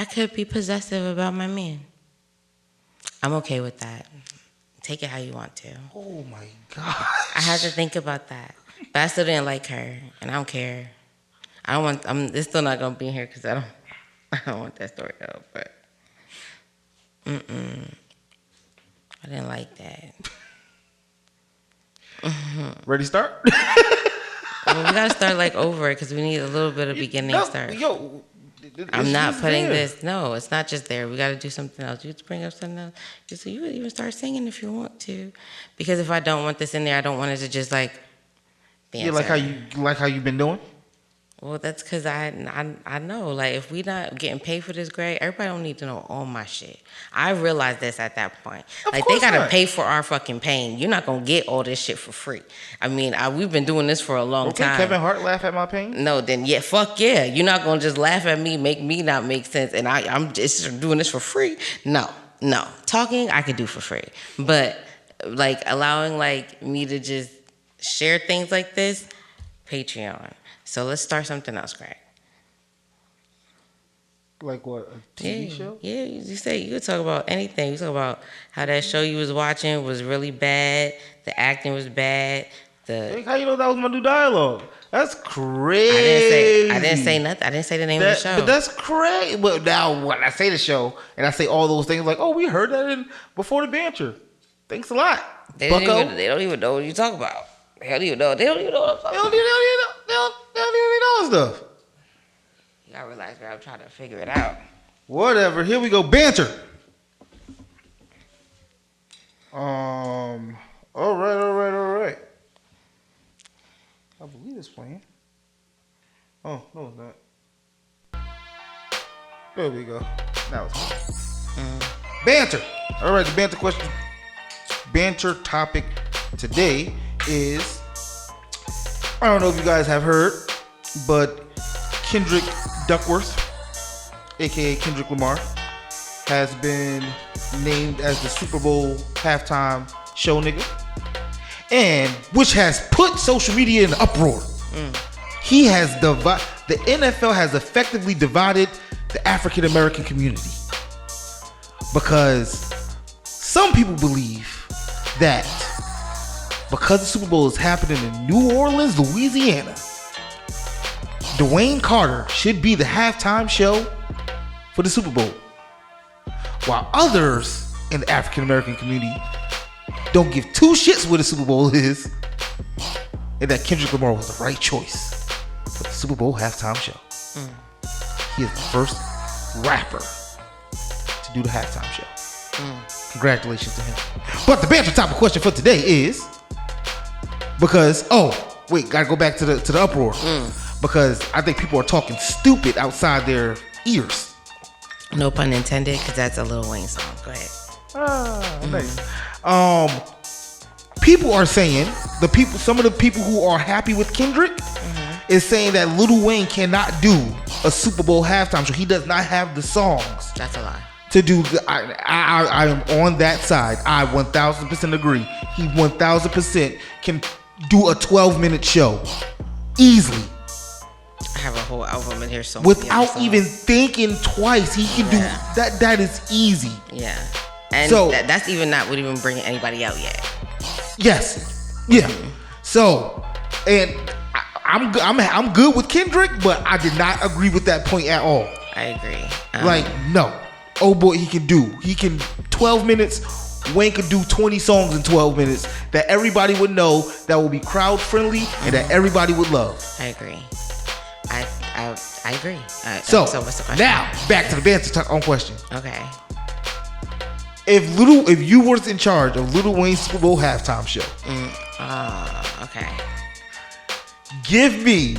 I could be possessive about my man. I'm okay with that. Take it how you want to. Oh my God. I had to think about that. But I still didn't like her, and I don't care. It's still not gonna be here because I don't want that story out, but I didn't like that. Ready to start? Well, we gotta start like over because we need a little bit of beginning start. Yo, I'm not putting this. No, it's not just there. We got to do something else. You have to bring up something else. So you would even start singing if you want to, because if I don't want this in there, I don't want it to just like. Yeah, like how you've been doing. Well, that's because I know, like, if we not getting paid for this grade, everybody don't need to know all my shit. I realized this at that point. Like, they got to pay for our fucking pain. You're not going to get all this shit for free. I mean, we've been doing this for a long time. Kevin Hart laugh at my pain? No, then fuck yeah. You're not going to just laugh at me, make me not make sense, and I'm just doing this for free? No. Talking, I could do for free. But, like, allowing, like, me to just share things like this, Patreon. So let's start something else, Greg. Like what? A TV show? Yeah, you could talk about anything. You talk about how that show you was watching was really bad. The acting was bad. How you know that was my new dialogue? That's crazy. I didn't say nothing. I didn't say the name of the show. But that's crazy. But now when I say the show and I say all those things, like, oh, we heard that before the banter. Thanks a lot, Bucko. They don't even know what you talk about. They don't even know what I'm talking about. They don't even know stuff. You gotta realize, bro, I'm trying to figure it out. Whatever. Here we go. Banter. All right. I believe it's playing. Oh, no, it's not. There we go. Now it's playing. Banter. All right, the banter question. Banter topic today is, I don't know if you guys have heard, but Kendrick Duckworth, aka Kendrick Lamar, has been named as the Super Bowl halftime show nigga, and which has put social media in an uproar. He has the NFL has effectively divided the African American community, because some people believe that because the Super Bowl is happening in New Orleans, Louisiana, Dwayne Carter should be the halftime show for the Super Bowl. While others in the African American community don't give two shits what the Super Bowl is, and that Kendrick Lamar was the right choice for the Super Bowl halftime show. He is the first rapper to do the halftime show. Congratulations to him. But the banter topic question for today is, because gotta go back to the uproar, because I think people are talking stupid outside their ears. No pun intended, because that's a Lil Wayne song. Go ahead. Nice. People are saying, some of the people who are happy with Kendrick is saying that Lil Wayne cannot do a Super Bowl halftime show. He does not have the songs. That's a lie. To do, I am on that side. I 1000% agree. He 1000% can do a 12-minute show easily. I have a whole album in here, so without even thinking twice. He can do that. That is easy. Yeah, and so that's even not what even bringing anybody out yet. Yes, yeah. So, and I'm good with Kendrick, but I did not agree with that point at all. I agree. No. Oh boy, he can 12 minutes. Wayne could do 20 songs in 12 minutes that everybody would know, that will be crowd friendly, and that everybody would love. I agree. I agree. So what's the question? Now back to the banter on question. Okay. If you were in charge of Lil Wayne's Super Bowl halftime show, okay. Give me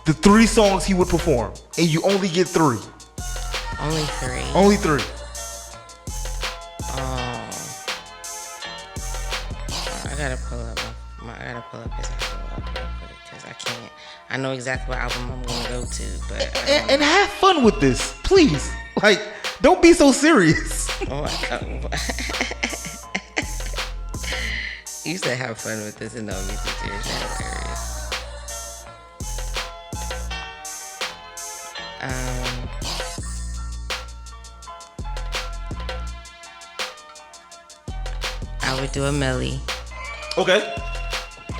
the 3 songs he would perform, and you only get 3. Only 3. Only 3. I gotta pull up his album real quick, because I can't. I know exactly what album I'm gonna go to, but and have fun with this, please. Like, don't be so serious. You said have fun with this and don't be so serious. That's hilarious. I would do a Millie. Okay.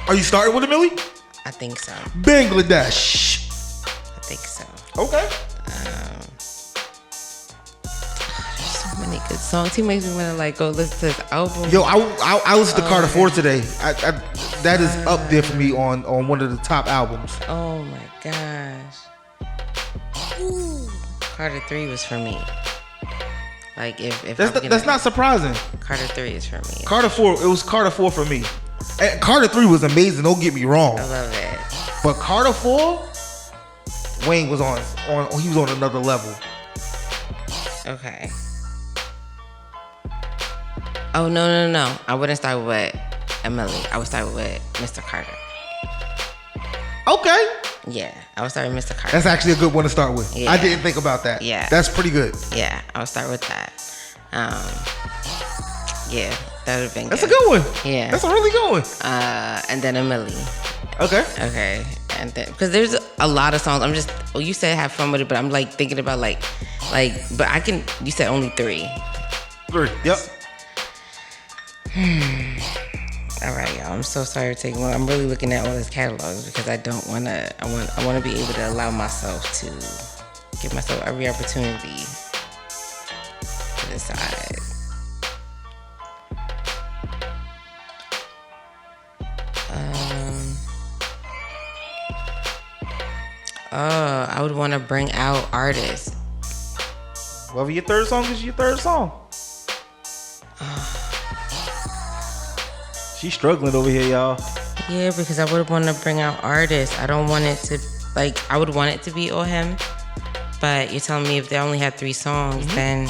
Are you starting with a Millie? I think so. Bangladesh. I think so. Okay. There's so many good songs. He makes me want to like go listen to his album. Yo, I listened to Carter 4 today. That is up there for me on one of the top albums. Oh my gosh. Ooh. Carter 3 was for me. Like if that's not surprising. Carter 3 is for me. Carter 4, it was Carter 4 for me. And Carter 3 was amazing, don't get me wrong. I love it. But Carter 4, Wayne was on he was on another level. Okay. Oh no. I wouldn't start with Emily. I would start with Mr. Carter. Okay. Yeah, I would start with Mr. Carter. That's actually a good one to start with. Yeah. I didn't think about that. Yeah. That's pretty good. Yeah, I would start with that. Yeah, that would have been That's good. a good one. Yeah. That's a really good one. And then Emily. Okay. And then, because there's a lot of songs. I'm just, you said have fun with it, but I'm like thinking about like, but I can, you said only 3. 3, yep. All right, y'all. I'm so sorry to take one. I'm really looking at all his catalogs because I don't want to. I want to be able to allow myself to give myself every opportunity to decide. I would want to bring out artists. Whatever your third song is, your third song. She's struggling over here, y'all. Yeah, because I would want to bring out artists. I don't want it to, like, I would want it to be all him. But you're telling me if they only had 3 songs, then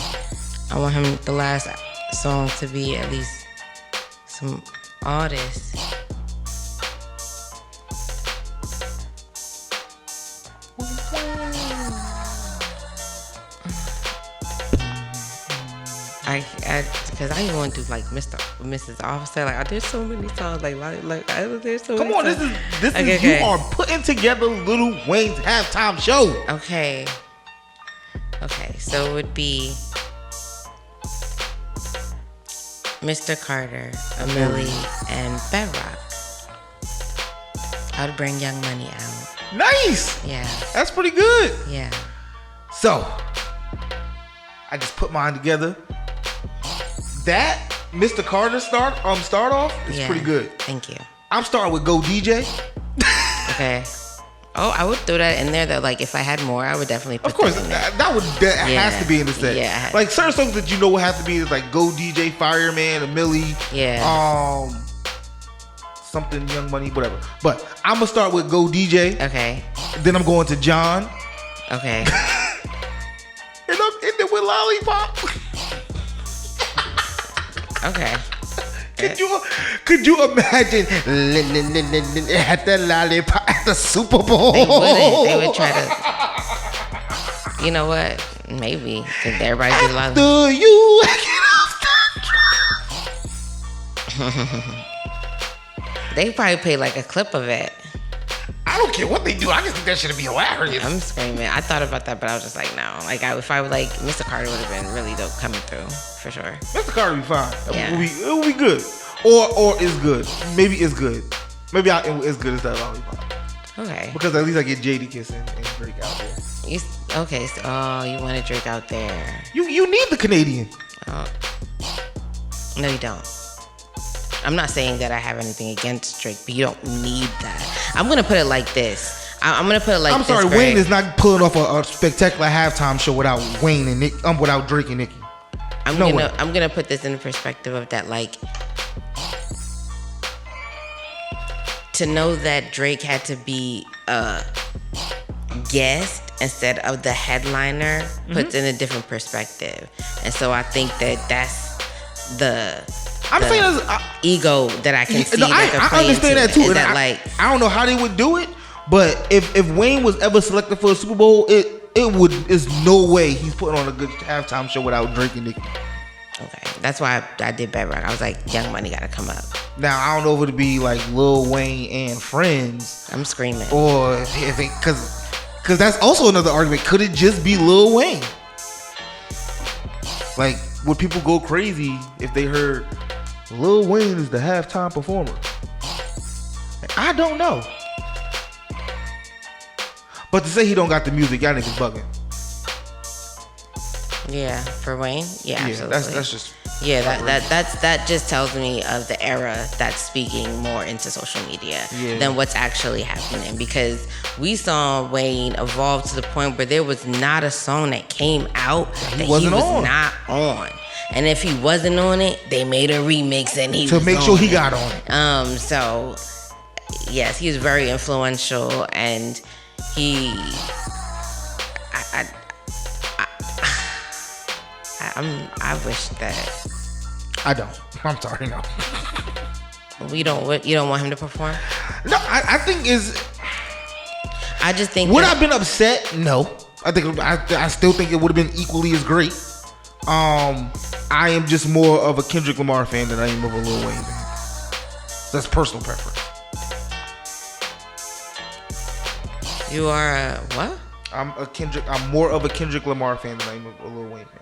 I want him, the last song, to be at least some artists. Because I even want to do like Mrs. Officer. Like, there's so many songs. There's so Come many on, songs. this is you are putting together Lil Wayne's halftime show. Okay, so it would be Mr. Carter, Emily, and Bedrock. I would bring Young Money out. Nice. Yeah. That's pretty good. Yeah. So, I just put mine together. That Mr. Carter start off is pretty good. Thank you. I'm starting with Go DJ. Okay. Oh, I would throw that in there. That like if I had more, I would definitely put Of course, that in there. that has to be in the set. Yeah. Like certain songs that you know would have to be is like Go DJ, Fireman, a Millie. Yeah. Something Young Money, whatever. But I'm gonna start with Go DJ. Okay. Then I'm going to John. Okay. And I'm ending with Lollipop. Okay. Could you imagine at the Lollipop at the Super Bowl? They wouldn't. They would try to. You know what? Maybe. Because everybody did a lot of. Do you get off They probably played like a clip of it. I don't care what they do. I just think that should be hilarious. I'm screaming. I thought about that, but I was just like, no. Like, if I would like, Mr. Carter would have been really dope coming through, for sure. Mr. Carter would be fine. Yeah. It would be good. Or it's good. Maybe it's good. Maybe it's good as that Lollipop. Okay. Because at least I get JD Kiss and Drake out there. Okay. So, you want to Drake out there? You need the Canadian. Oh. No, you don't. I'm not saying that I have anything against Drake, but you don't need that. I'm gonna put it like this. I'm gonna put it like this. I'm sorry, Greg. Wayne is not pulling off a spectacular halftime show without Wayne and Nick. Without Drake and Nicki. I'm gonna put this in the perspective of that, like, to know that Drake had to be a guest instead of the headliner puts in a different perspective, and so I think that's the ego that I can see. I understand that too. And I don't know how they would do it, but if Wayne was ever selected for a Super Bowl, it's no way he's putting on a good halftime show without Drake and Nicki. Okay, that's why I did Bedrock. I was like, Young Money gotta come up. Now I don't know if it'd be like Lil Wayne and Friends. I'm screaming. Or if it, because Because that's also another argument. Could it just be Lil Wayne? Like, would people go crazy if they heard Lil Wayne is the halftime performer? I don't know. But to say he don't got the music, y'all niggas bugging. Yeah, for Wayne? Yeah, absolutely. That's just... Yeah, that just tells me of the era that's speaking more into social media than what's actually happening. Because we saw Wayne evolve to the point where there was not a song that came out that he was not on. And if he wasn't on it, they made a remix and he to was make on sure he it. got on it. So yes, he was very influential, and he I wish that I don't. I'm sorry, no. You don't want him to perform? No, I think is. I just think. Would I have been upset? No. I still think it would have been equally as great. I am just more of a Kendrick Lamar fan than I am of a Lil Wayne fan. That's personal preference. You are a what? I'm more of a Kendrick Lamar fan than I am a Lil Wayne fan.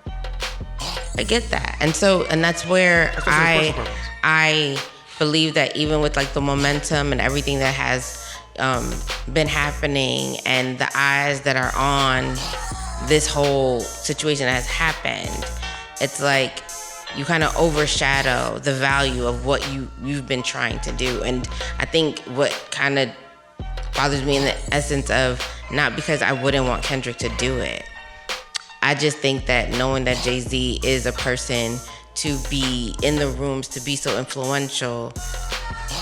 I get that, and that's where I believe that even with like the momentum and everything that has been happening, and the eyes that are on this whole situation that has happened, it's like you kind of overshadow the value of what you've been trying to do. And I think what kind of bothers me in the essence of, not because I wouldn't want Kendrick to do it, I just think that knowing that Jay-Z is a person to be in the rooms, to be so influential,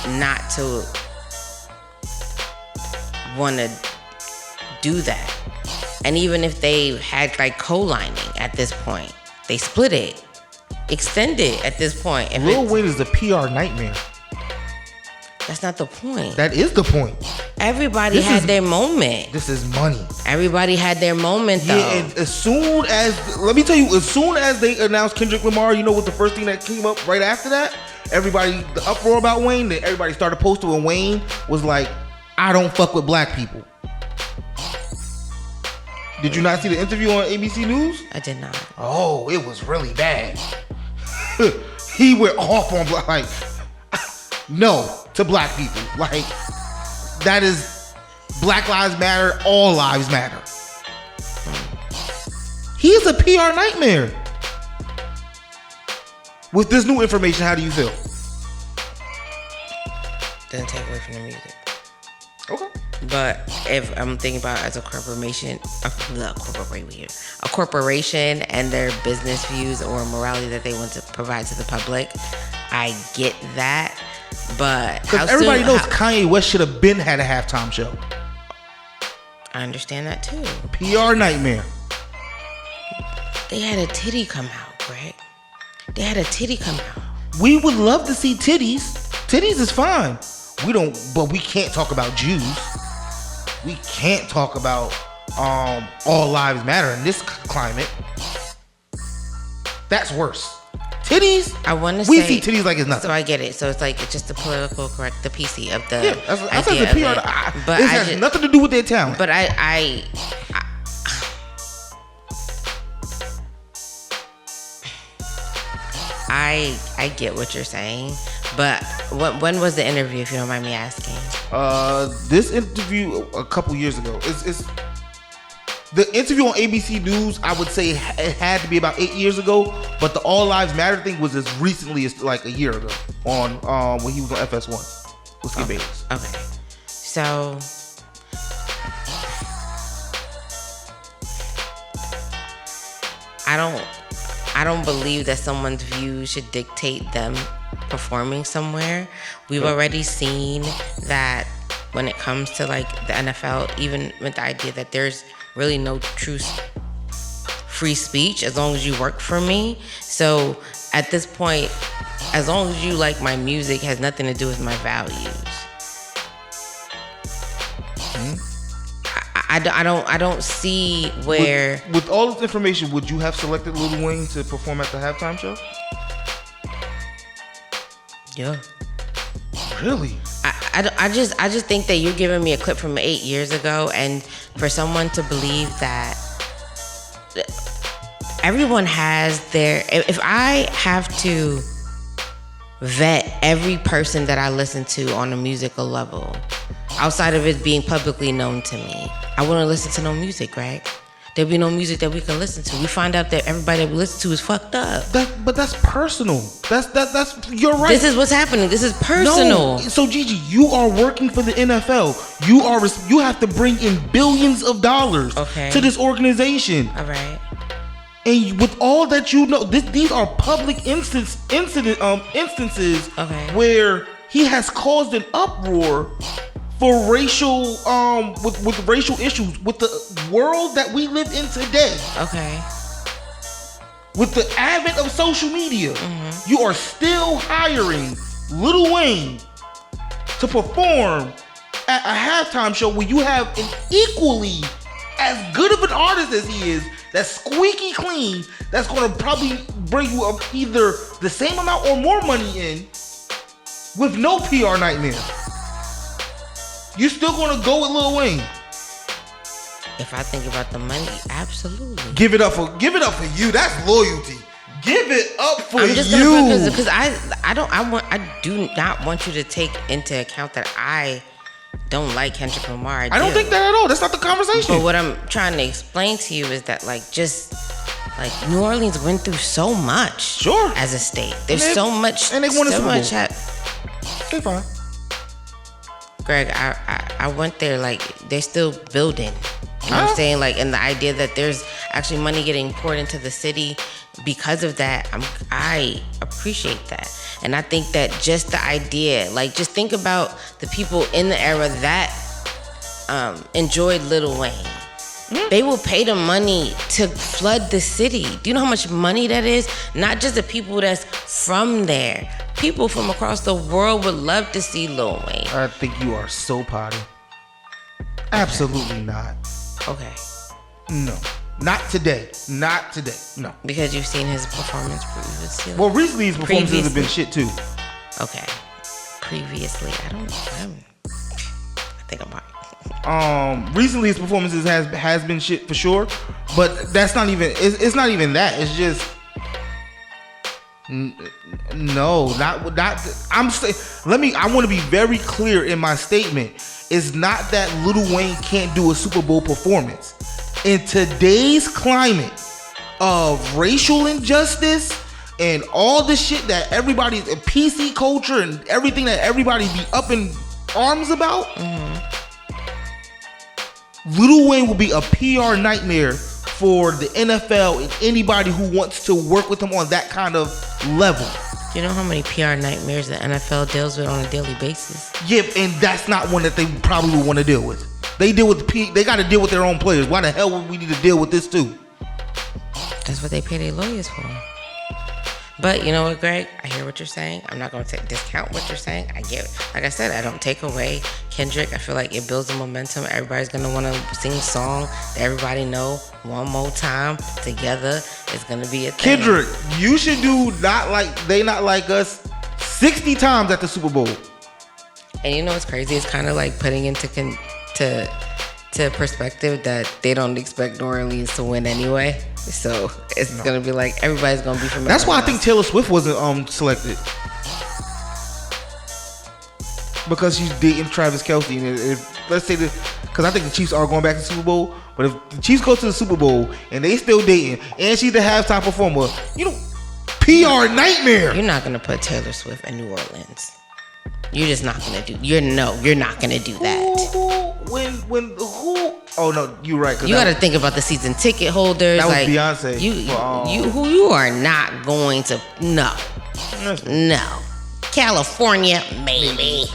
not to want to do that. And even if they had like co-lining at this point, they split it, extend it at this point. Lil Wayne is a PR nightmare. That's not the point. That is the point. Everybody had their moment. This is money. Everybody had their moment, though. Yeah, and as soon as they announced Kendrick Lamar, you know what the first thing that came up right after that? Everybody, the uproar about Wayne, then everybody started posting when Wayne was like, I don't fuck with black people. Did you not see the interview on ABC News? I did not. Oh, it was really bad. He went off on like, no to black people. Like, that is Black Lives Matter, all lives matter. He's a PR nightmare. With this new information, how do you feel? Doesn't take away from the music. Okay. But if I'm thinking about as a corporation and their business views or morality that they want to provide to the public, I get that. But because everybody knows Kanye West should have been had a halftime show. I understand that too. PR nightmare. They had a titty come out, Greg. They had a titty come out. We would love to see titties. Titties is fine. But we can't talk about Jews. We can't talk about all lives matter in this climate. That's worse. Titties. I want to say we see titties like it's nothing. So I get it. So it's like it's just the political correct, the PC of the that's idea the PR. Of it. But it has nothing to do with their talent. But I get what you're saying. But when was the interview, if you don't mind me asking? This interview a couple years ago. It's the interview on ABC News. I would say it had to be about 8 years ago. But the All Lives Matter thing was as recently as like a year ago on when he was on FS1 with Skip Bayless. Okay, so I don't believe that someone's view should dictate them performing somewhere. We've already seen that when it comes to like the NFL, even with the idea that there's really no true free speech as long as you work for me. So at this point, as long as you like my music, has nothing to do with my values. I don't see where with all this information, would you have selected Lil Wayne to perform at the halftime show? Yeah. Really? I just think that you're giving me a clip from 8 years ago, and for someone to believe that everyone has their. If I have to vet every person that I listen to on a musical level, outside of it being publicly known to me, I wouldn't listen to no music, right? There'd be no music that we can listen to. We find out that everybody that we listen to is fucked up. But that's personal. That's you're right. This is what's happening. This is personal. No. So Gigi, you are working for the NFL. You have to bring in billions of dollars to this organization. All right. And with all that you know, these are public instances where he has caused an uproar for racial with racial issues with the world that we live in today. Okay. With the advent of social media, you are still hiring Lil Wayne to perform at a halftime show where you have an equally as good of an artist as he is, that's squeaky clean, that's gonna probably bring you up either the same amount or more money in with no PR nightmare. You still gonna go with Lil Wayne? If I think about the money, absolutely. Give it up for you. That's loyalty. Give it up for you. I'm just gonna because I do not want you to take into account that I don't like Kendrick Lamar. I don't think that at all. That's not the conversation. But what I'm trying to explain to you is that New Orleans went through so much. Sure. As a state, there's so much, and they won a Super Bowl. They fine. Greg, I went there. They're still building. You know what I'm saying? And the idea that there's actually money getting poured into the city because of that, I appreciate that. And I think that just the idea, just think about the people in the era that enjoyed Lil Wayne. They will pay the money to flood the city. Do you know how much money that is? Not just the people that's from there. People from across the world would love to see Lil Wayne. I think you are so potty. Absolutely not. Okay. No. Not today. No. Because you've seen his performance previously. Well, recently his performances have been shit too. Okay. Previously, I think I'm right. Recently his performances has been shit for sure, but that's not even. It's not even that. It's just. No, not. I'm saying. I want to be very clear in my statement. It's not that Lil Wayne can't do a Super Bowl performance. In today's climate of racial injustice and all the shit that everybody's PC culture and everything that everybody be up in arms about, Lil Wayne will be a PR nightmare for the NFL and anybody who wants to work with him on that kind of level. Do you know how many PR nightmares the NFL deals with on a daily basis? Yeah, and that's not one that they probably would want to deal with. They deal with they got to deal with their own players. Why the hell would we need to deal with this too? That's what they pay their lawyers for. But you know what, Greg? I hear what you're saying. I'm not going to discount what you're saying. I get it. Like I said, I don't take away Kendrick. I feel like it builds the momentum. Everybody's going to want to sing a song that everybody know one more time together. It's going to be a thing. Kendrick, you should do Not Like Us 60 times at the Super Bowl. And you know what's crazy? It's kind of like putting into perspective that they don't expect New Orleans to win anyway. So it's gonna be like everybody's gonna be from. That's why I think Taylor Swift wasn't selected, because she's dating Travis Kelce. And if let's say because I think the Chiefs are going back to the Super Bowl, but if the Chiefs go to the Super Bowl and they still dating, and she's the halftime performer, PR nightmare. You're not gonna put Taylor Swift in New Orleans. You're just not gonna do. You're not gonna do that. Who? Oh no, you're right. You got to think about the season ticket holders. That was Beyonce. You are not going to. No. California, maybe.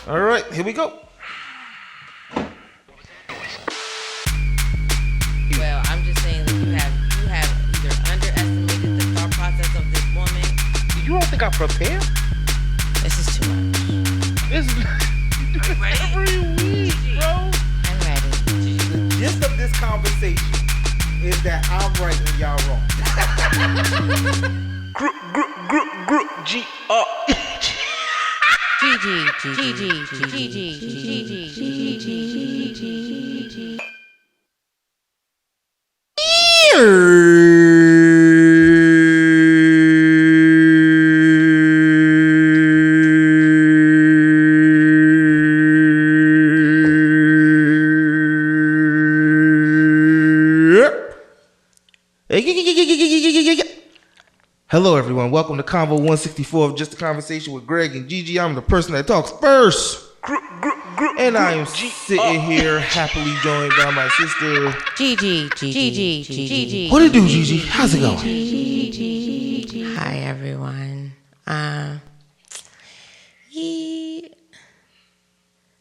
All right, here we go. Well, I'm just saying that you have either underestimated the thought process of this woman. You don't think I prepared? This is too much. Every week, bro. I'm ready. The gist of this conversation is that I'm right and y'all wrong. Group, G-O. Hello, everyone. Welcome to Convo 164 of Just a Conversation with Greg and Gigi. I'm the person that talks first. And I am sitting here happily joined by my sister Gigi. What it do, Gigi? How's it going? Hi, everyone.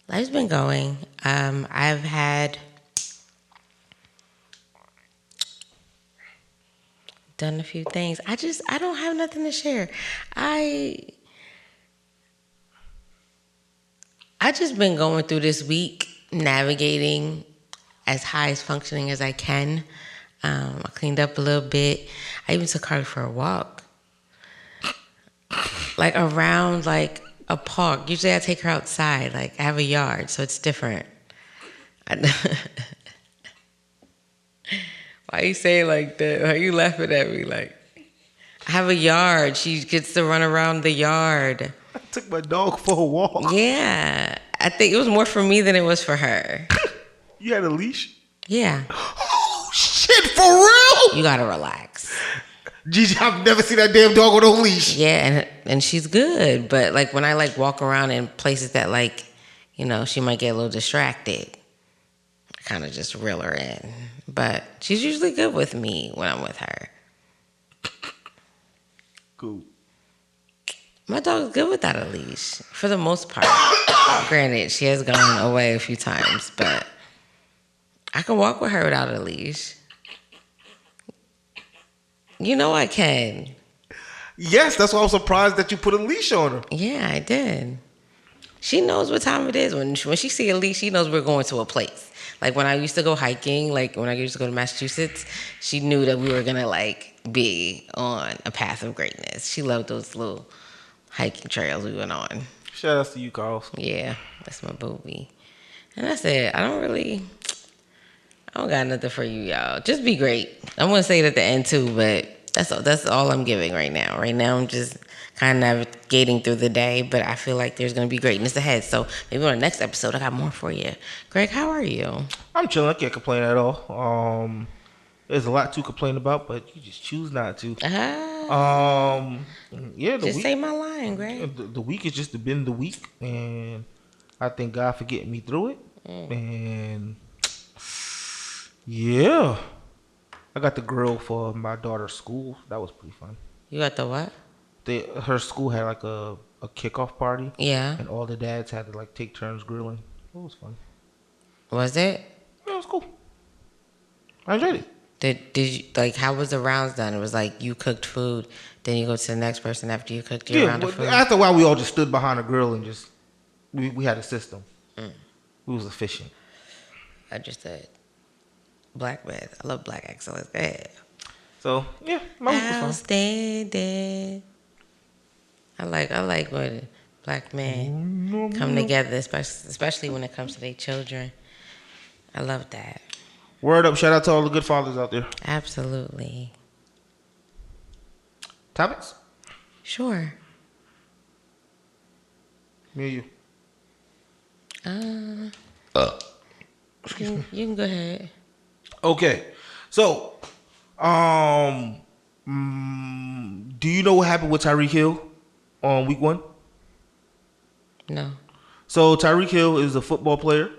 Life's been going. I've had done a few things. I don't have nothing to share. I just been going through this week, navigating as high as functioning as I can. I cleaned up a little bit. I even took Carly for a walk, like around like a park. Usually I take her outside. Like I have a yard, so it's different. Why you say like that? Why you laughing at me? Like I have a yard. She gets to run around the yard. I took my dog for a walk. Yeah. I think it was more for me than it was for her. You had a leash? Yeah. Oh, shit, for real? You gotta relax. Gigi, I've never seen that damn dog with no leash. Yeah, and she's good. But like when I like walk around in places that like, you know, she might get a little distracted, I kind of just reel her in. But she's usually good with me when I'm with her. Cool. My dog's good without a leash, for the most part. Granted, she has gone away a few times, but I can walk with her without a leash. You know I can. Yes, that's why I'm surprised that you put a leash on her. Yeah, I did. She knows what time it is. When she see a leash, she knows we're going to a place. Like when I used to go hiking, like when I used to go to Massachusetts, she knew that we were going to like be on a path of greatness. She loved those little hiking trails we went on. Shout out to you, Carl. Yeah, that's my booby. And that's it. I don't got nothing for you, y'all. Just be great. I'm going to say it at the end too, but that's all I'm giving right now. Right now I'm just kind of navigating through the day, but I feel like there's going to be greatness ahead. So maybe on the next episode I got more for you. Greg, how are you? I'm chilling. I can't complain at all. There's a lot to complain about, but you just choose not to. Yeah, the just week, say my line, Greg. The week has just been the week, and I thank God for getting me through it. And yeah, I got the grill for my daughter's school. That was pretty fun. You got the what? Her school had like a kickoff party. Yeah. And all the dads had to like take turns grilling. It was fun. Was it? Yeah, it was cool. I enjoyed it. Did you like? How was the rounds done? It was like you cooked food, then you go to the next person after you cooked your round of food. After a while, we all just stood behind a grill and just we had a system. We was efficient. Understood. Black man, I love black excellence. Go ahead. So yeah, my week was fun. Outstanding. I like when black men come together, especially when it comes to their children. I love that. Word up! Shout out to all the good fathers out there. Absolutely. Topics? Sure. Me and you. You can go ahead. Okay, so do you know what happened with Tyreek Hill on week 1? No. So Tyreek Hill is a football player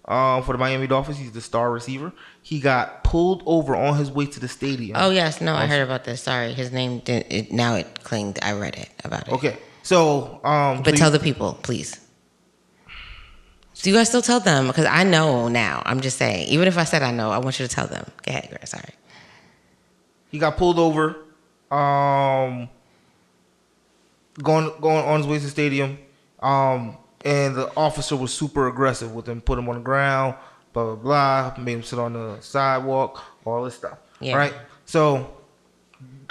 for the Miami Dolphins. He's the star receiver. He got pulled over on his way to the stadium. Oh yes, no, I heard about this. Sorry, his name didn't. Now it clinged. I read it about it. Okay, so but tell the people, please. So you guys still tell them because I know now. I'm just saying, even if I said I know, I want you to tell them. Go ahead, Greg. Sorry. He got pulled over, going on his way to the stadium, and the officer was super aggressive with him, put him on the ground, blah blah blah, made him sit on the sidewalk, all this stuff. Yeah. Right. So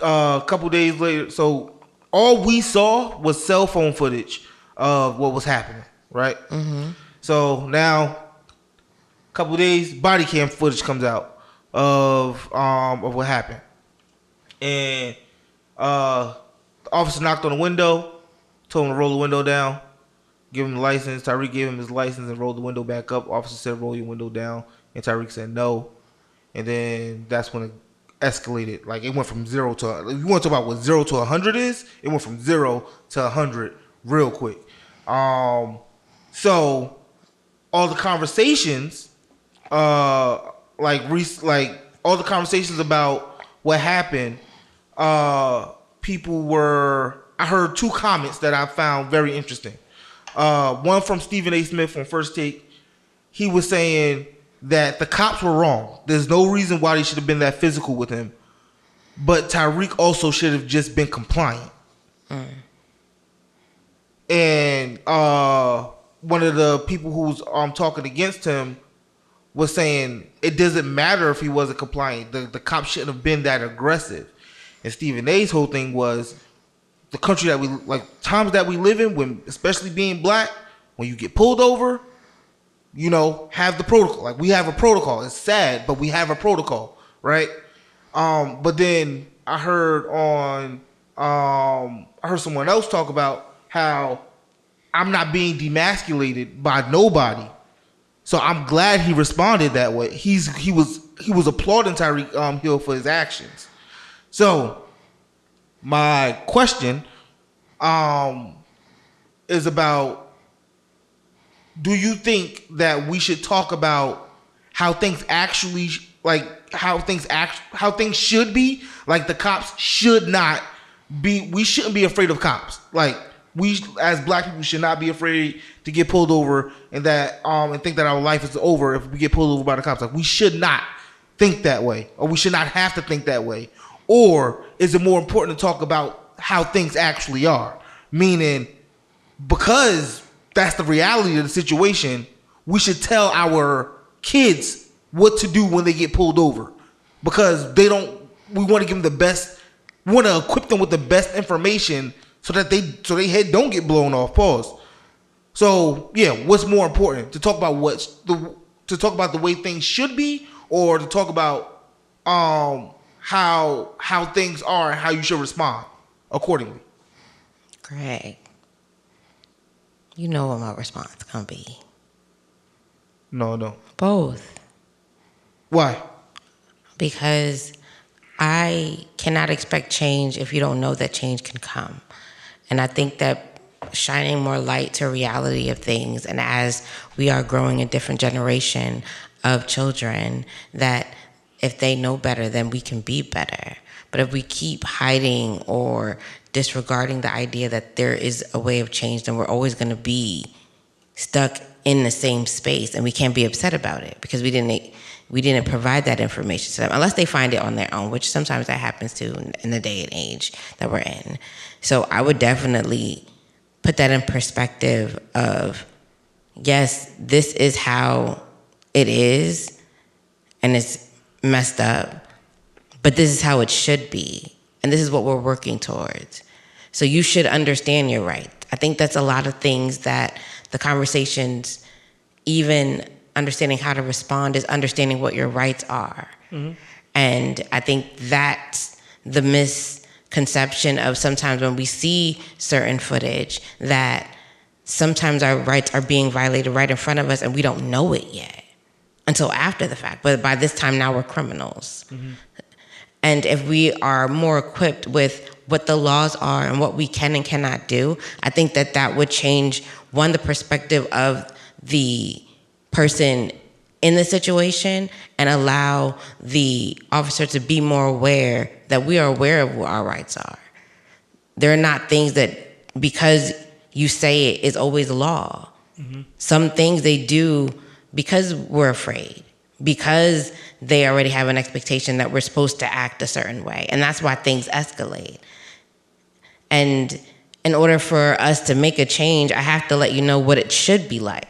a couple days later, so all we saw was cell phone footage of what was happening, right? Mm-hmm. So now, a couple of days, body cam footage comes out of what happened, and the officer knocked on the window, told him to roll the window down, give him the license. Tyreek gave him his license and rolled the window back up. Officer said, roll your window down, and Tyreek said no, and then that's when it escalated. Like, it went from zero to, if you want to talk about what 0 to 100 is, it went from 0 to 100 real quick. So all the conversations, all the conversations about what happened, I heard two comments that I found very interesting. One from Stephen A. Smith on First Take. He was saying that the cops were wrong. There's no reason why they should have been that physical with him. But Tyreek also should have just been compliant. And one of the people who's talking against him was saying it doesn't matter if he wasn't compliant. The cops shouldn't have been that aggressive. And Stephen A's whole thing was the country that we like, times that we live in, when especially being black, when you get pulled over, you know, have the protocol. Like, we have a protocol. It's sad, but we have a protocol, right? But then I heard someone else talk about how I'm not being demasculated by nobody. So I'm glad he responded that way. He was applauding Tyreek Hill for his actions. So my question is about, do you think that we should talk about how things actually, like how things should be? Like, the cops should not be, we shouldn't be afraid of cops. Like, we as black people should not be afraid to get pulled over and that and think that our life is over if we get pulled over by the cops. Like, we should not think that way, or we should not have to think that way. Or is it more important to talk about how things actually are? Meaning, because that's the reality of the situation, we should tell our kids what to do when they get pulled over. Because we want to give them the best, we want to equip them with the best information so that their head don't get blown off. Pause. So yeah, what's more important? To talk about the way things should be, or to talk about how things are and how you should respond accordingly? Greg, you know what my response is gonna be. No. Both. Why? Because I cannot expect change if you don't know that change can come. And I think that shining more light to reality of things, and as we are growing a different generation of children, that if they know better, then we can be better. But if we keep hiding or disregarding the idea that there is a way of change, then we're always going to be stuck in the same space, and we can't be upset about it because we didn't provide that information to them unless they find it on their own, which sometimes that happens too in the day and age that we're in. So I would definitely put that in perspective of, yes, this is how it is, and it's messed up, but this is how it should be, and this is what we're working towards. So you should understand your right. I think that's a lot of things that the conversations, even understanding how to respond, is understanding what your rights are. Mm-hmm. And I think that's the misconception of sometimes when we see certain footage, that sometimes our rights are being violated right in front of us and we don't know it yet until after the fact. But by this time now we're criminals. Mm-hmm. And if we are more equipped with what the laws are and what we can and cannot do, I think that would change, one, the perspective of the person in the situation, and allow the officer to be more aware that we are aware of what our rights are. There are not things that, because you say it, is always law. Mm-hmm. Some things they do because we're afraid, because they already have an expectation that we're supposed to act a certain way. And that's why things escalate. And in order for us to make a change, I have to let you know what it should be like.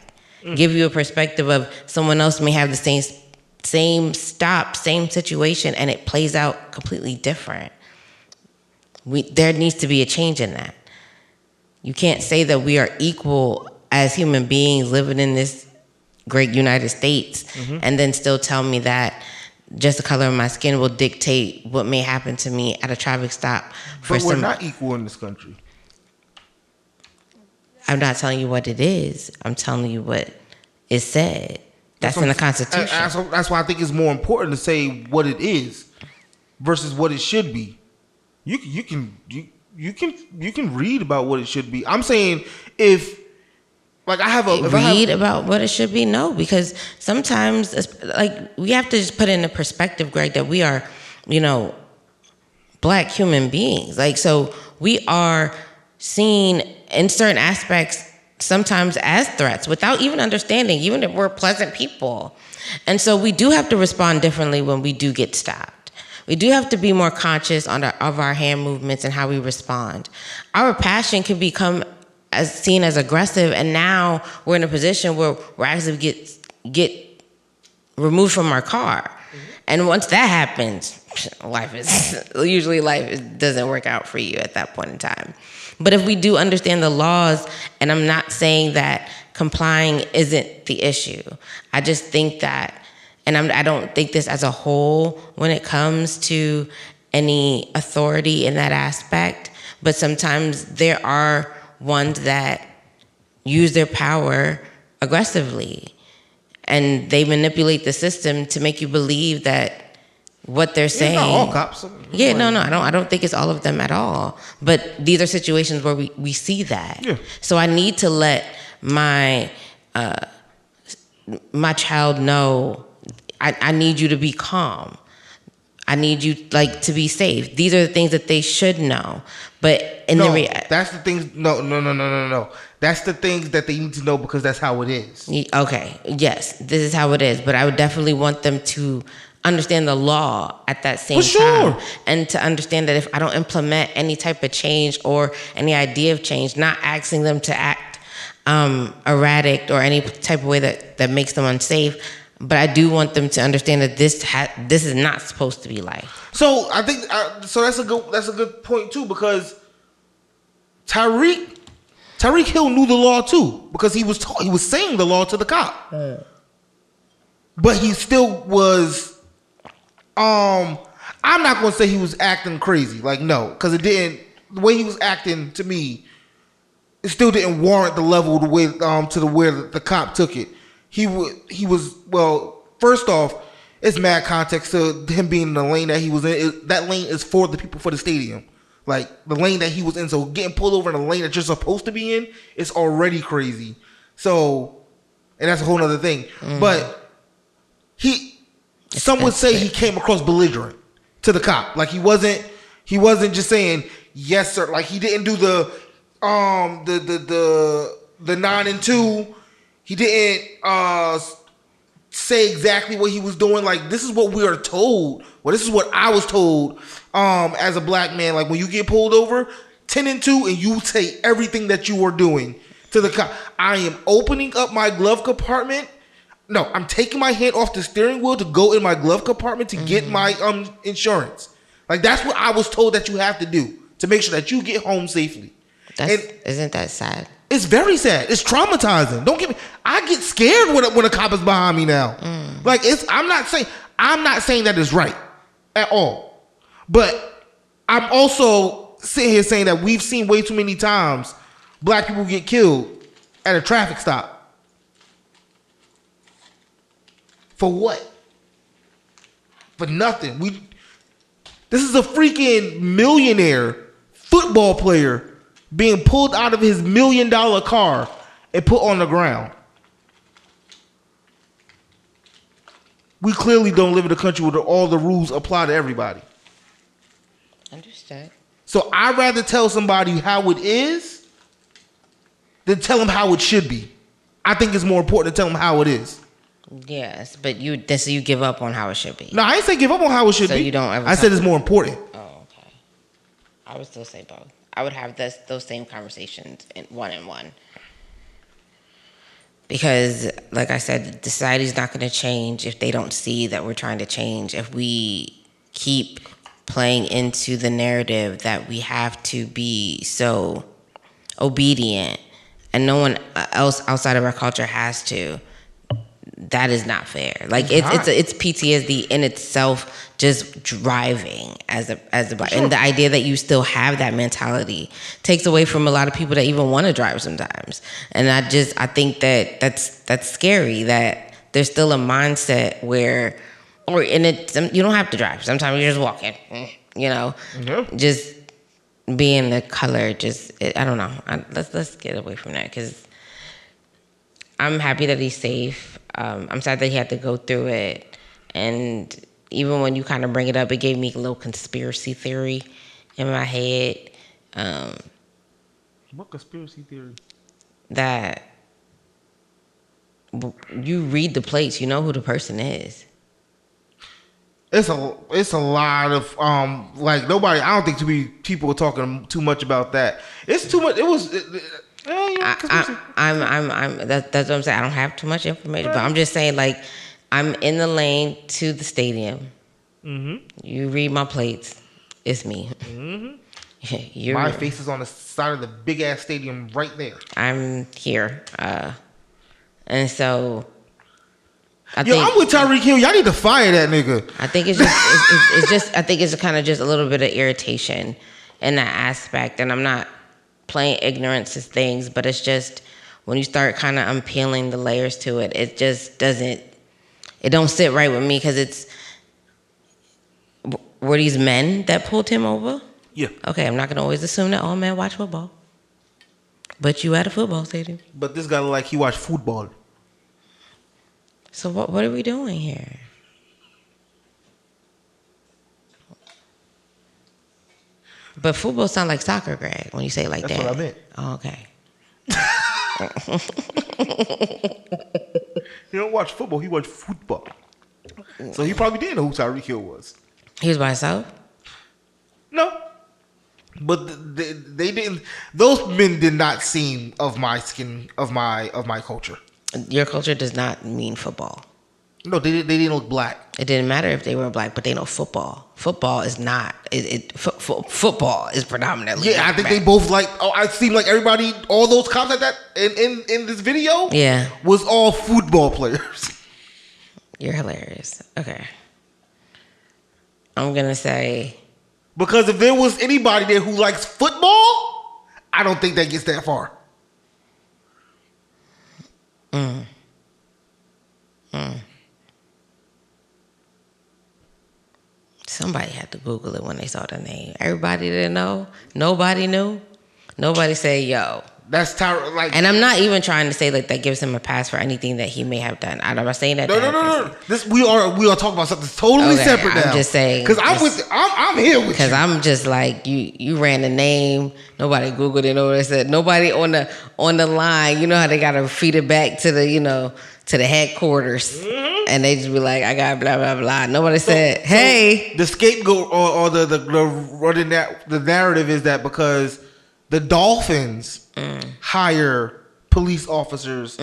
Give you a perspective of someone else may have the same situation, and it plays out completely different. there needs to be a change in that. You can't say that we are equal as human beings living in this great United States and then still tell me that just the color of my skin will dictate what may happen to me at a traffic stop. But we're not equal in this country. I'm not telling you what it is. I'm telling you what is said. That's in the Constitution. That's why I think it's more important to say what it is versus what it should be. You can read about what it should be. I'm saying if about what it should be. No, because sometimes we have to just put it into perspective, Greg, that we are, Black human beings. So we are seen in certain aspects sometimes as threats without even understanding, even if we're pleasant people. And so we do have to respond differently when we do get stopped. We do have to be more conscious of our hand movements and how we respond. Our passion can become seen as aggressive, and now we're in a position where we're actually get removed from our car. And once that happens, life doesn't work out for you at that point in time. But if we do understand the laws, and I'm not saying that complying isn't the issue, I just think that, and I don't think this as a whole when it comes to any authority in that aspect, but sometimes there are ones that use their power aggressively, and they manipulate the system to make you believe that what they're saying. It's not all cops. Yeah, no, I don't think it's all of them at all. But these are situations where we see that. Yeah. So I need to let my child know, I need you to be calm. I need you to be safe. These are the things that they should know. But that's the things. No. That's the things that they need to know because that's how it is. Okay. Yes, this is how it is. But I would definitely want them to understand the law at that same time, and to understand that if I don't implement any type of change or any idea of change, not asking them to act erratic or any type of way that makes them unsafe. But I do want them to understand that this is not supposed to be life. So I think that's a good point too, because Tyreek Hill knew the law too, because he was saying the law to the cop, but he still was. I'm not gonna say he was acting crazy, no, because it didn't. The way he was acting to me, it still didn't warrant the level the way where the cop took it. He was well. First off, it's mad context to him being in the lane that he was in. That lane is for the people for the stadium, the lane that he was in. So getting pulled over in a lane that you're supposed to be in is already crazy. So, and that's a whole other thing. But some would say he came across belligerent to the cop. He wasn't just saying yes sir. He didn't do the 9 and 2. He didn't say exactly what he was doing. This is what we are told. Well, this is what I was told as a black man. When you get pulled over, 10 and 2, and you say everything that you were doing to the cop. I am opening up my glove compartment. No, I'm taking my hand off the steering wheel to go in my glove compartment to get my insurance. That's what I was told that you have to do to make sure that you get home safely. Isn't that sad? It's very sad. It's traumatizing. Don't get me. I get scared when a cop is behind me now. I'm not saying that it's right at all. But I'm also sitting here saying that we've seen way too many times black people get killed at a traffic stop. For what? For nothing. This is a freaking millionaire football player being pulled out of his $1 million car and put on the ground. We clearly don't live in a country where all the rules apply to everybody. Understood. So I'd rather tell somebody how it is than tell them how it should be. I think it's more important to tell them how it is. Yes, but you give up on how it should be. No, I ain't say give up on how it should be. So you don't ever. I said it's more important. Oh, okay. I would still say both. I would have those same conversations one-on-one. Because, like I said, society's not going to change if they don't see that we're trying to change. If we keep playing into the narrative that we have to be so obedient and no one else outside of our culture has to. That is not fair. Like it's PTSD in itself, just driving as a sure. And the idea that you still have that mentality takes away from a lot of people that even want to drive sometimes. And I think that's scary that there's still a mindset where, you don't have to drive. Sometimes you're just walking, you know, just being the color. I don't know. Let's get away from that because I'm happy that he's safe. I'm sad that he had to go through it. And even when you kind of bring it up, it gave me a little conspiracy theory in my head. What conspiracy theory? That you read the plates, you know who the person is. It's a lot of like nobody. I don't think too many people are talking too much about that. It's too much. It was. That's what I'm saying. I don't have too much information, but I'm just saying, like, I'm in the lane to the stadium. Mm-hmm. You read my plates, it's me. Mm-hmm. My face is on the side of the big ass stadium right there. I'm here, and so I'm with Tyreek Hill. Y'all need to fire that nigga. I think it's just I think it's kind of just a little bit of irritation in that aspect, and I'm not playing ignorance to things, but it's just when you start kind of unpeeling the layers to it, it just don't sit right with me because were these men that pulled him over? Yeah. Okay, I'm not gonna always assume that all men watch football, but you at a football stadium. But this guy look like he watched football. So what are we doing here? But football sound like soccer, Greg, when you say it like That's that. What I meant. Oh, okay. He don't watch football. He watch football. So he probably didn't know who Tyreek Hill was. He was by himself? No. But they didn't. Those men did not seem of my skin, of my culture. Your culture does not mean football. No, they didn't look black. It didn't matter if they were black, but they know football. Football is not. Football is predominantly. Yeah, I think they both like. Oh, I seem like everybody, all those cops like that in this video. Yeah, was all football players. You're hilarious. Okay, I'm gonna say because if there was anybody there who likes football, I don't think that gets that far. Somebody had to Google it when they saw the name. Everybody didn't know. Nobody knew. Nobody said, yo. That's like. And I'm not even trying to say like that gives him a pass for anything that he may have done. I'm not saying that. No. We are talking about something totally separate now. I'm just saying. Because I'm here with you. Because I'm just like, you ran the name. Nobody Googled it. Nobody said. Nobody on the line. You know how they got to feed it back to the, to the headquarters. Mm-hmm. And they just be like, I got blah, blah, blah. Nobody said, hey. The scapegoat or the narrative is that because the Dolphins hire police officers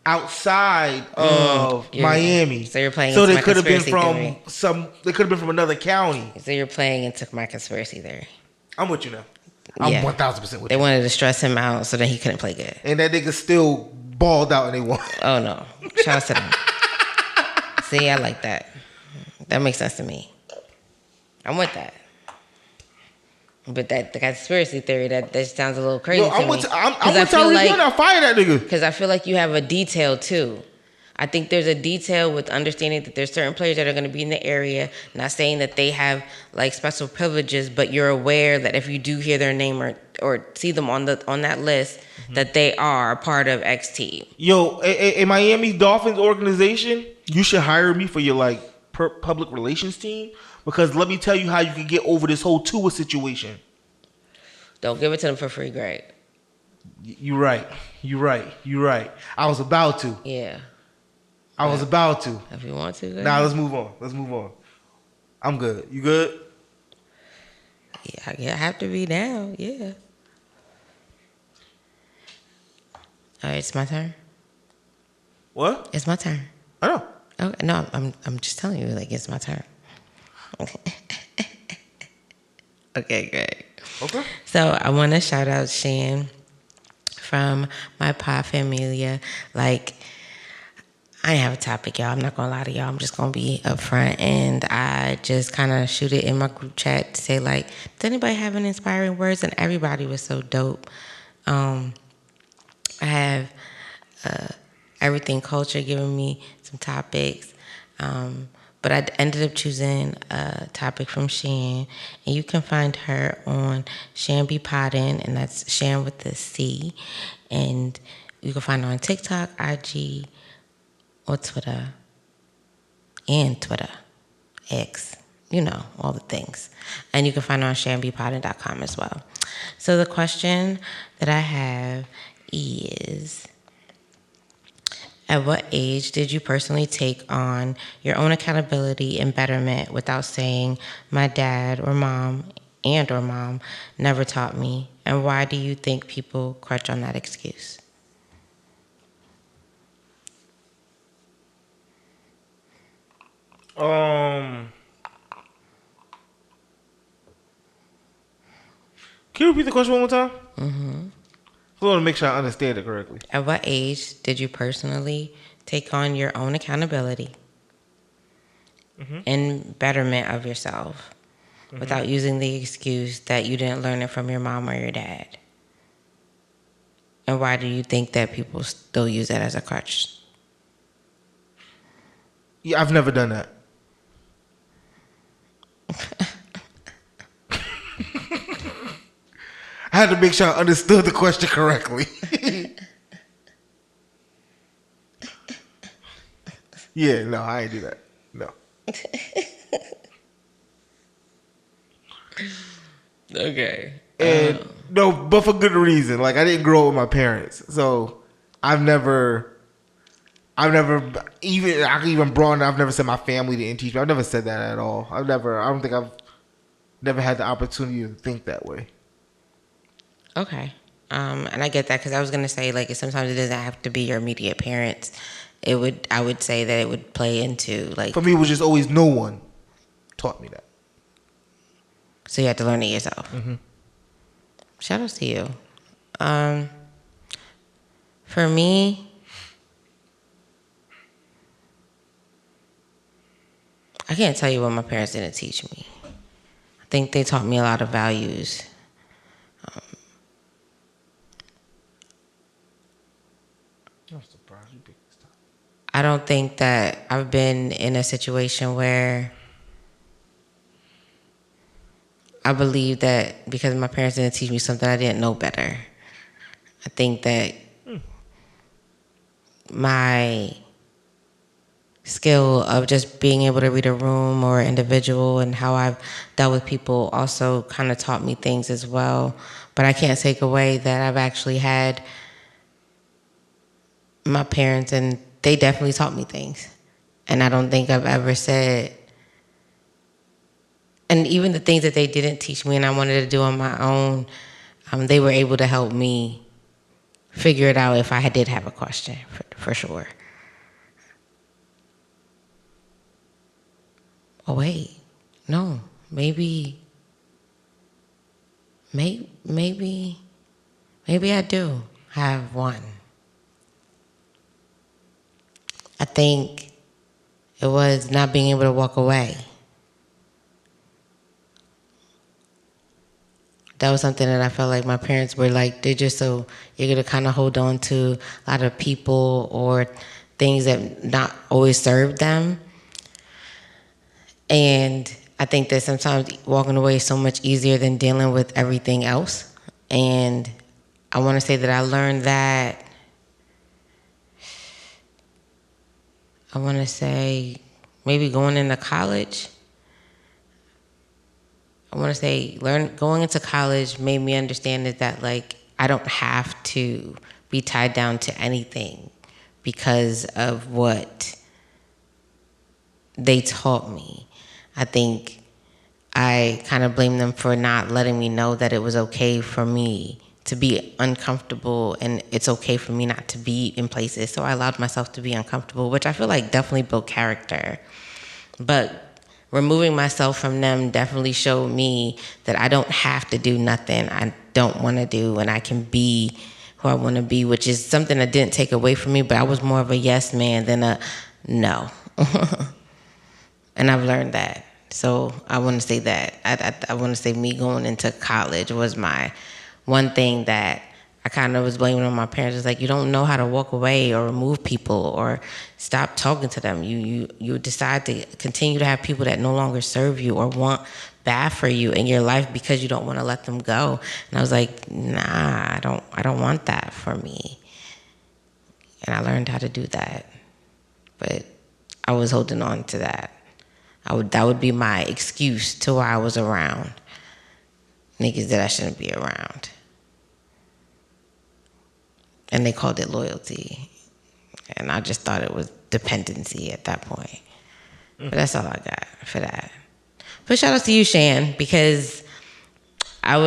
outside of Miami. So you're playing so into they my could have been conspiracy from they could have been from another county. So you're playing into my conspiracy theory. I'm with you now. I'm 1,000% with you. They wanted to stress him out so that he couldn't play good. And that nigga still balled out and they won. Oh no. Shout out to them. See, I like that. That makes sense to me. I'm with that. But the conspiracy theory, that sounds a little crazy to me. I'm with Tyreek Hill now. Fire that nigga. Because I feel like you have a detail too. I think there's a detail with understanding that there's certain players that are going to be in the area. Not saying that they have like special privileges, but you're aware that if you do hear their name or see them on that list, that they are a part of X team. Yo, a Miami Dolphins organization, you should hire me for your like public relations team, because let me tell you how you can get over this whole Tua situation. Don't give it to them for free, Greg. You're right. I was about to. Yeah. I was about to. If you want to. Greg. Nah, let's move on. I'm good. You good? Yeah, I have to be down. Yeah. All right, it's my turn. What? It's my turn. I know. Okay, no, I'm just telling you, like, it's my turn. Okay, great. Okay. So I want to shout out Shan from my pod familia. Like, I didn't have a topic, y'all. I'm not gonna lie to y'all. I'm just gonna be upfront, and I just kind of shoot it in my group chat to say, like, does anybody have any inspiring words? And everybody was so dope. I have Everything Culture giving me some topics, but I ended up choosing a topic from Shan, and you can find her on Shan Be Poddin', and that's Shan with the C, and you can find her on TikTok, IG, or Twitter, X, all the things. And you can find her on shanbepoddin.com as well. So the question that I have is, at what age did you personally take on your own accountability and betterment without saying, my dad or mom never taught me? And why do you think people crutch on that excuse? Can you repeat the question one more time? Mm-hmm. I want to make sure I understand it correctly. At what age did you personally take on your own accountability and betterment of yourself without using the excuse that you didn't learn it from your mom or your dad? And why do you think that people still use that as a crutch? Yeah, I've never done that. I had to make sure I understood the question correctly. Yeah, no, I ain't do that. No. Okay. And no, but for good reason. Like, I didn't grow up with my parents, so I've never said my family didn't teach me. I've never said that at all. I don't think I've never had the opportunity to think that way. Okay. And I get that, because I was gonna say, like, sometimes it doesn't have to be your immediate parents. I would say that it would play into, like, For me, it was just always no one taught me that. so you had to learn it yourself. Mm-hmm. Shout out to you. For me, I can't tell you what my parents didn't teach me. I think they taught me a lot of values. I'm surprised you picked this time. I don't think that I've been in a situation where I believe that because my parents didn't teach me something, I didn't know better. I think that my skill of just being able to read a room or individual and how I've dealt with people also kind of taught me things as well. But I can't take away that I've actually had my parents, and they definitely taught me things. And I don't think I've ever said, and even the things that they didn't teach me and I wanted to do on my own, they were able to help me figure it out if I did have a question, for sure. Oh, wait. No. Maybe I do have one. I think it was not being able to walk away. That was something that I felt like my parents were like, they're just so eager to kind of hold on to a lot of people or things that not always served them. And I think that sometimes walking away is so much easier than dealing with everything else. And I want to say that I learned that, I want to say maybe going into college. I want to say going into college made me understand that like I don't have to be tied down to anything because of what they taught me. I think I kind of blame them for not letting me know that it was okay for me to be uncomfortable and it's okay for me not to be in places. So I allowed myself to be uncomfortable, which I feel like definitely built character. But removing myself from them definitely showed me that I don't have to do nothing I don't want to do, and I can be who I want to be, which is something that didn't take away from me, but I was more of a yes man than a no. And I've learned that. So I want to say that. I want to say me going into college was my one thing that I kind of was blaming on my parents. It's like, you don't know how to walk away or remove people or stop talking to them. You decide to continue to have people that no longer serve you or want bad for you in your life because you don't want to let them go. And I was like, nah, I don't want that for me. And I learned how to do that. But I was holding on to that. That would be my excuse to why I was around niggas that I shouldn't be around. And they called it loyalty. And I just thought it was dependency at that point. But that's all I got for that. But shout out to you, Shan, because I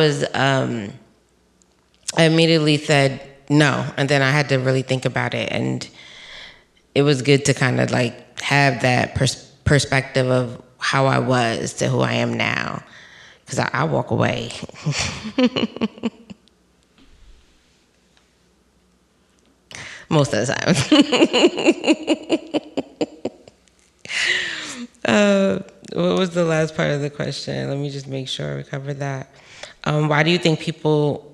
immediately said no. And then I had to really think about it. And it was good to kind of like have that perspective of how I was to who I am now. Because I walk away. Most of the time. What was the last part of the question? Let me just make sure we covered that. Why do you think people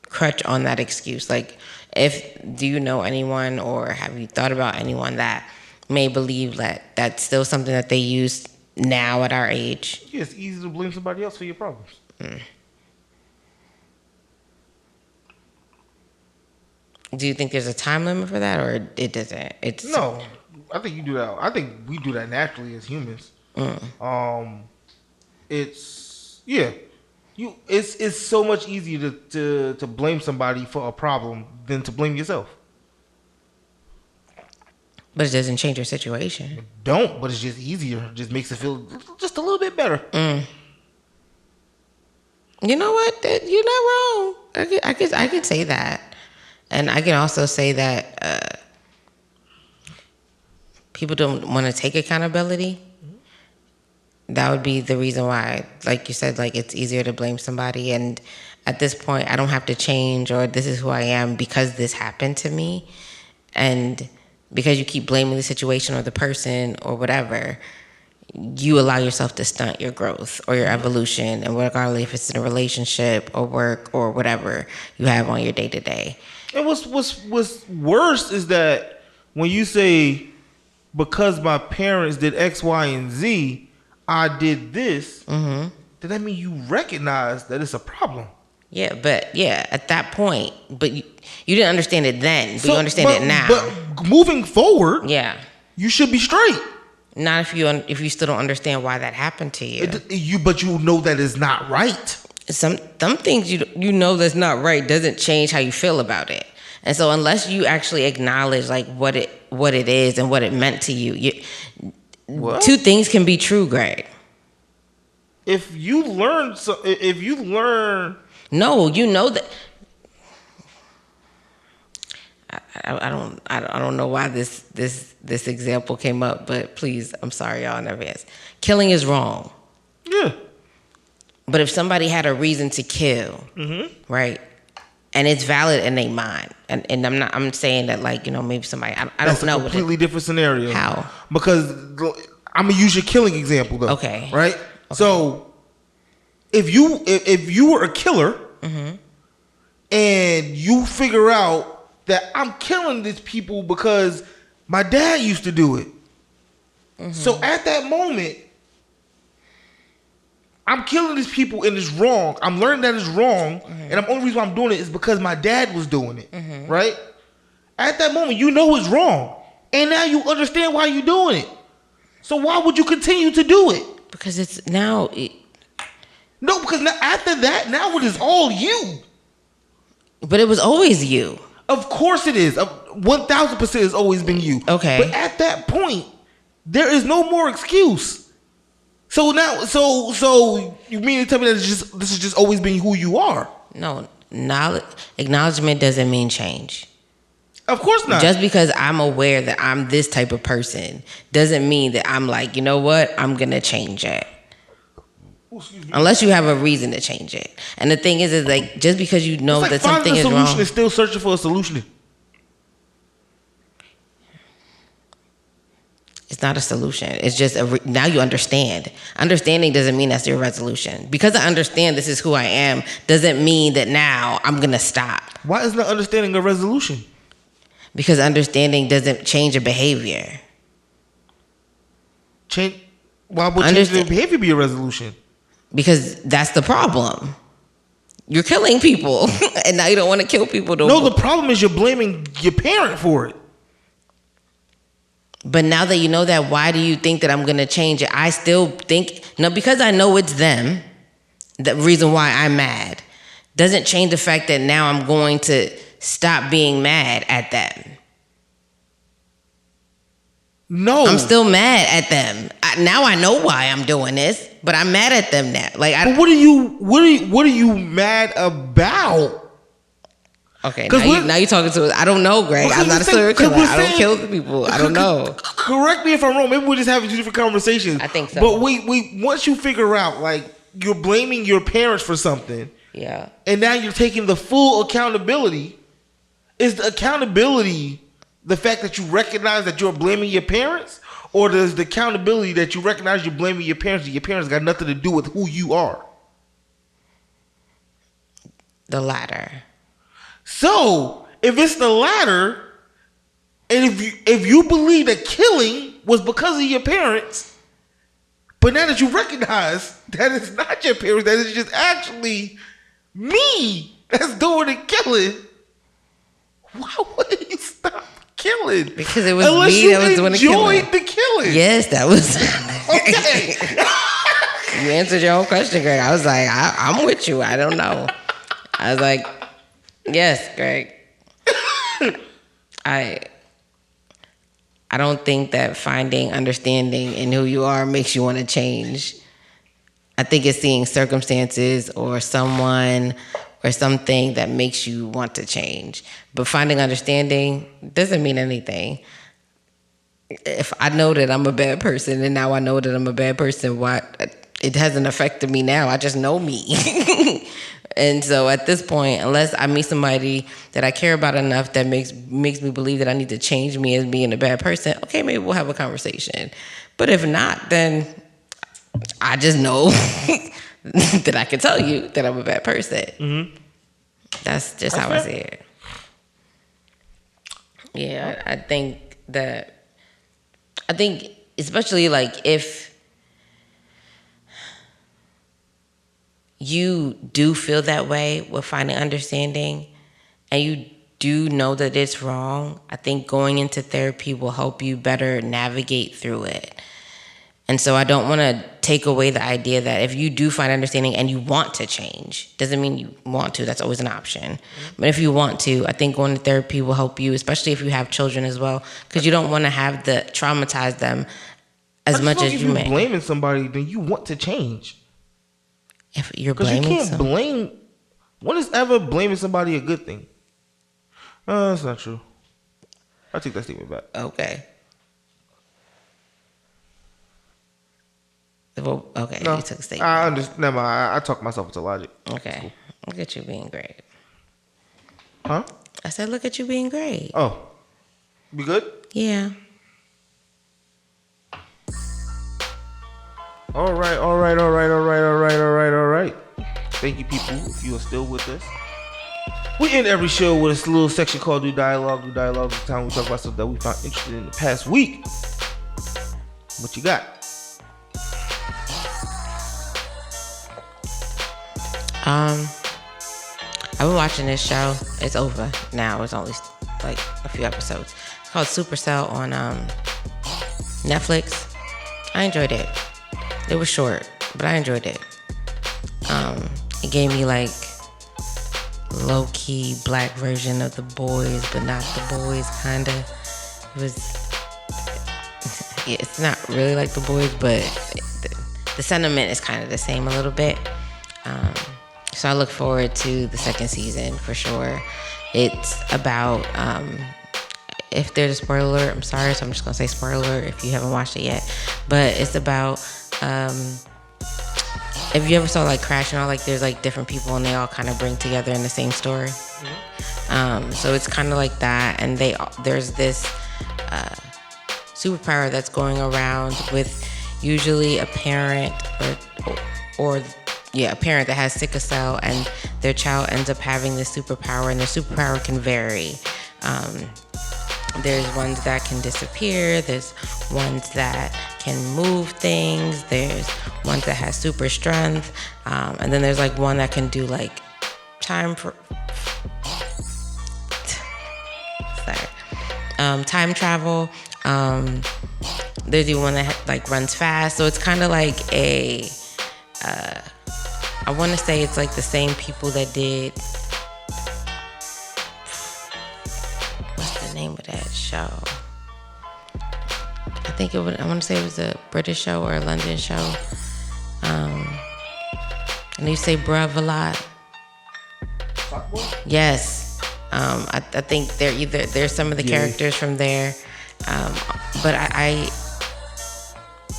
crutch on that excuse? Like, do you know anyone or have you thought about anyone that may believe that that's still something that they use now at our age? Yeah, it's easy to blame somebody else for your problems. Do you think there's a time limit for that, or it doesn't? No, I think you do that. I think we do that naturally as humans. It's so much easier to blame somebody for a problem than to blame yourself. But it doesn't change your situation. It don't, but it's just easier. It just makes it feel just a little bit better. You know what? You're not wrong. I could say that. And I can also say that people don't want to take accountability. That would be the reason why, like you said, like it's easier to blame somebody. And at this point, I don't have to change or this is who I am because this happened to me. And because you keep blaming the situation or the person or whatever, you allow yourself to stunt your growth or your evolution. And regardless if it's in a relationship or work or whatever you have on your day-to-day. And what's worse is that when you say, because my parents did X, Y, and Z, I did this, does that mean you recognize that it's a problem? Yeah, but at that point, but you didn't understand it then, but you understand it now. But moving forward, you should be straight. Not if you still don't understand why that happened to you. But you know that it's not right. Some things you know that's not right doesn't change how you feel about it. And so unless you actually acknowledge like what it is and what it meant to you, two things can be true, Greg. If you learn, no, you know that. I don't know why this example came up, but please, I'm sorry, y'all in advance. Killing is wrong. Yeah. But if somebody had a reason to kill, right, and it's valid in their mind, and I'm saying that like, you know, maybe somebody I don't know. That's a completely different scenario. How? Because I'm gonna use your killing example though. Okay. Right. Okay. So if you were a killer, and you figure out that I'm killing these people because my dad used to do it, so at that moment, I'm killing these people and it's wrong. I'm learning that it's wrong, and the only reason why I'm doing it is because my dad was doing it, right? At that moment, you know it's wrong, and now you understand why you're doing it. So why would you continue to do it? Because it's now. No, because now, after that, now it is all you. But it was always you. Of course it is. 1,000% has always been you. Okay. But at that point, there is no more excuse. So now, so you mean to tell me that this has just always been who you are? No, acknowledgement doesn't mean change. Of course not. Just because I'm aware that I'm this type of person doesn't mean that I'm like, you know what, I'm gonna change it. Unless you have a reason to change it. And the thing is like, just because you know that something is wrong. Finding a solution is still searching for a solution. It's not a solution. It's just now you understand. Understanding doesn't mean that's your resolution. Because I understand this is who I am doesn't mean that now I'm going to stop. Why is not understanding a resolution? Because understanding doesn't change your behavior. Why would changing the behavior be a resolution? Because that's the problem. You're killing people. And now you don't want to kill people. No, the problem is you're blaming your parent for it. But now that you know that, why do you think that I'm going to change it? I still think, no, because I know it's them, the reason why I'm mad doesn't change the fact that now I'm going to stop being mad at them. No. I'm still mad at them. Now I know why I'm doing this, but I'm mad at them now. Like, but what are you mad about? Okay, now you're talking to us. I don't know, Greg. I'm not a serial killer. I don't kill people. I don't know. Correct me if I'm wrong. Maybe we're just having two different conversations. I think so. But once you figure out, like, you're blaming your parents for something. Yeah. And now you're taking the full accountability. Is the accountability the fact that you recognize that you're blaming your parents? Or does the accountability that you recognize you're blaming your parents, that your parents got nothing to do with who you are? The latter. So, if it's the latter, and if you believe that killing was because of your parents, but now that you recognize that it's not your parents, that it's just actually me that's doing the killing, why wouldn't you stop killing? Because it was me that was doing the killing. Enjoyed the killing. Yes, that was. Okay. You answered your own question, Greg. I was like, I'm with you. I don't know. I was like, yes, Greg. I don't think that finding understanding in who you are makes you want to change. I think it's seeing circumstances or someone or something that makes you want to change. But finding understanding doesn't mean anything. If I know that I'm a bad person and now I know that I'm a bad person, it hasn't affected me now. I just know me. And so at this point, unless I meet somebody that I care about enough that makes me believe that I need to change me as being a bad person, okay, maybe we'll have a conversation. But if not, then I just know that I can tell you that I'm a bad person. Mm-hmm. That's just how I see it. Yeah, I think especially like if you do feel that way with finding understanding and you do know that it's wrong, I think going into therapy will help you better navigate through it. And so I don't want to take away the idea that if you do find understanding and you want to change, doesn't mean you want to, that's always an option. But if you want to, I think going to therapy will help you, especially if you have children as well, because you don't want to have to traumatize them as much as you may. If you're blaming somebody, then you want to change. If you're blaming you can't blame. When is ever blaming somebody a good thing? That's not true. I take that statement back. Okay. Well, okay, no, you took a statement. I understand. Never mind. I talk myself into logic. Okay. Cool. Look at you being great. Huh? I said, look at you being great. Oh. You good? Yeah. All right. Thank you, people, if you are still with us. We end every show with a little section called Do Dialogue. Do Dialogue is the time we talk about stuff that we found interesting in the past week. What you got? I've been watching this show. It's over now. It's only like a few episodes. It's called Supercell on Netflix. I enjoyed it. It was short, but I enjoyed it. It gave me like low-key black version of The Boys, but not The Boys, kinda. It was, yeah, it's not really like The Boys, but the sentiment is kind of the same a little bit. So I look forward to the second season for sure. It's about if there's a spoiler alert, I'm sorry, so I'm just gonna say spoiler alert if you haven't watched it yet. But it's about if you ever saw like Crash and all, like there's like different people and they all kind of bring together in the same story. So it's kind of like that, and there's this superpower that's going around with usually a parent or a parent that has sickle cell, and their child ends up having this superpower, and their superpower can vary. There's ones that can disappear, there's ones that can move things, there's ones that has super strength, and then there's like one that can do like time travel. There's the one that like runs fast, so it's kind of like a I want to say it's like the same people that did, what's the name of that show? I want to say it was a British show or a London show. And you say bruv a lot. Yes. I think there's some of the characters from there. But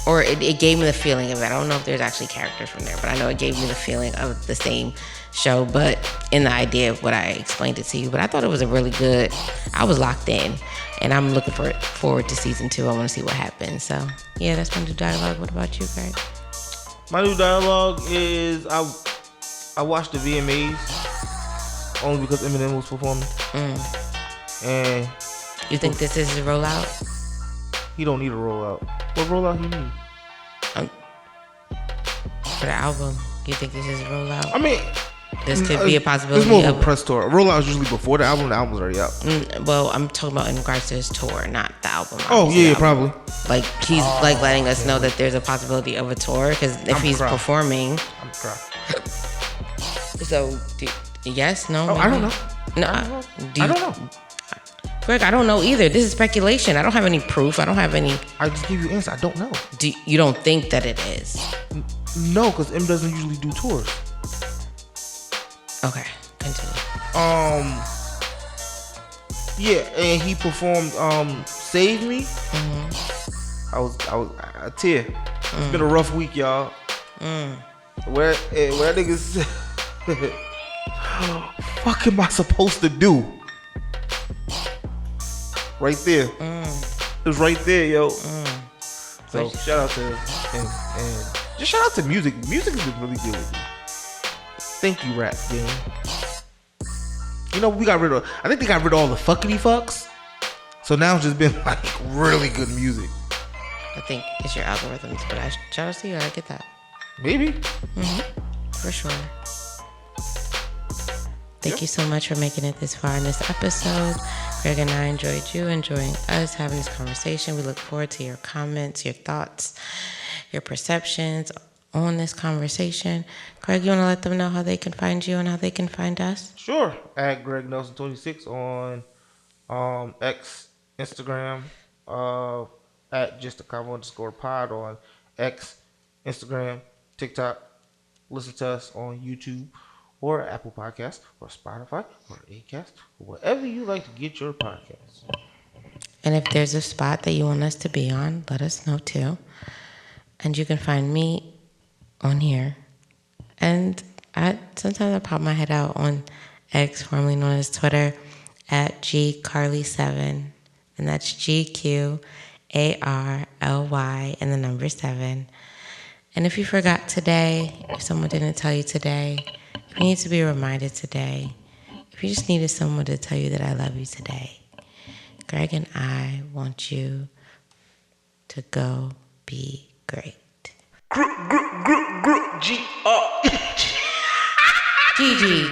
it gave me the feeling of it. I don't know if there's actually characters from there, but I know it gave me the feeling of the same show, but in the idea of what I explained it to you. But I thought it was I was locked in, and I'm looking forward to season 2. I want to see what happens. So yeah, that's my new dialogue. What about you, Greg? My new dialogue is I watched the VMAs only because Eminem was performing. And you think this is a rollout? He don't need a rollout. What rollout he need? For the album, you think this is a rollout? I mean, this could be a possibility. It's more of a press tour. A rollout is usually before the album. The album's already out. Well, I'm talking about in regards to his tour, not the album. Oh yeah, probably. Like he's like letting us know that there's a possibility of a tour, because if he's performing, I'm crying. So yes, no. Oh, maybe? I don't know. No, I don't know. Greg, I don't know either. This is speculation. I don't have any proof. I don't have any. I just give you answer. I don't know. You don't think that it is? No, because M doesn't usually do tours. Okay, continue. Yeah, and he performed "Save Me." Mm-hmm. I was a tear. It's been a rough week, y'all. Where niggas? Fuck am I supposed to do? Right there. It was right there, yo. So shout out to and just shout out to music. Music has been really good with me. Thank you, rap game. You know, I think they got rid of all the fuckity fucks. So now it's just been like really good music. I think it's your algorithms, but shout out to you. I get that. Maybe. For sure. Thank you so much for making it this far in this episode. Greg and I enjoyed you, enjoying us having this conversation. We look forward to your comments, your thoughts, your perceptions on this conversation. Greg, you want to let them know how they can find you and how they can find us? Sure. At Greg Nelson 26 on X, Instagram, at JustAConvo_pod on X, Instagram, TikTok. Listen to us on YouTube or Apple Podcasts or Spotify or Acast or wherever you like to get your podcasts. And if there's a spot that you want us to be on, let us know too. And you can find me on here. And sometimes I pop my head out on X, formerly known as Twitter, at GCarly7. And that's GQARLY and the number 7. And if you forgot today, if someone didn't tell you today, if you need to be reminded today, if you just needed someone to tell you that I love you today, Greg and I want you to go be great. Gigi.